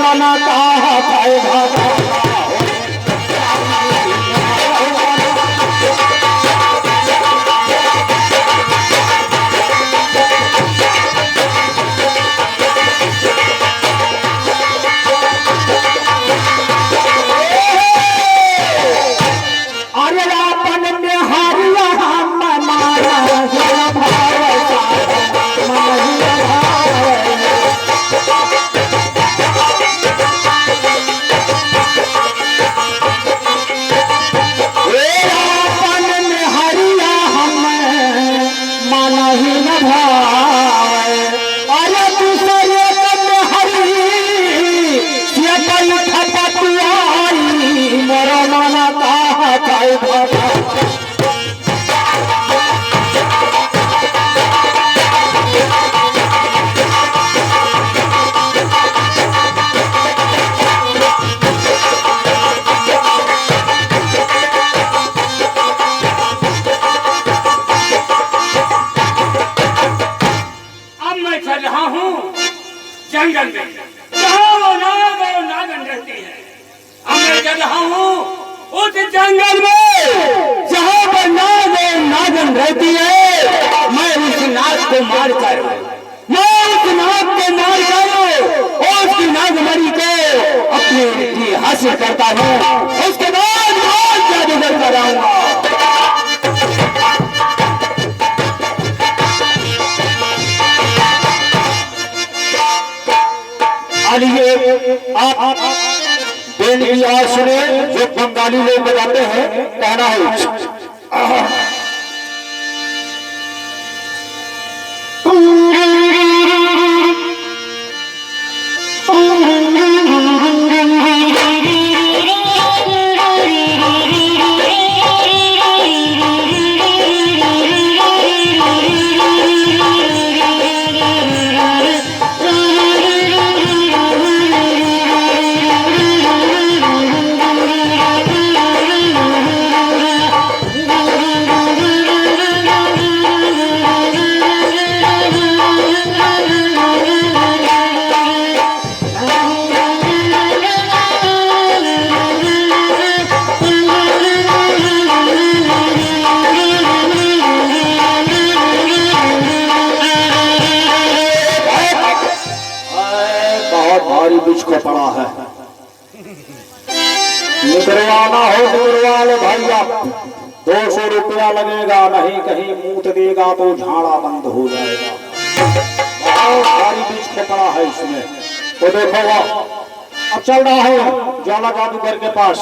मना कहा पाए भागा जंगल में जहाँ वो नागन रहती है। अब मैं चल रहा हूँ उस जंगल में जहाँ पर नागन रहती है। मैं उस नाग को मार कर उसकी नागमणि को अपने हासिल करता हूँ। उसके बाद बहुत जादूगर कराऊंगा। आइए आप बेन की आवाज सुने जो बंगाली लोग बजाते हैं। कहना है को पड़ा है। निकलवाना हो निकलवाले भैया, 200 रुपया लगेगा, नहीं कहीं मूत देगा तो झाड़ा बंद हो जाएगा। बहुत भारी बीच को पड़ा है इसमें। तो देखो अब चल रहा है ज्वाला जादूगर के पास।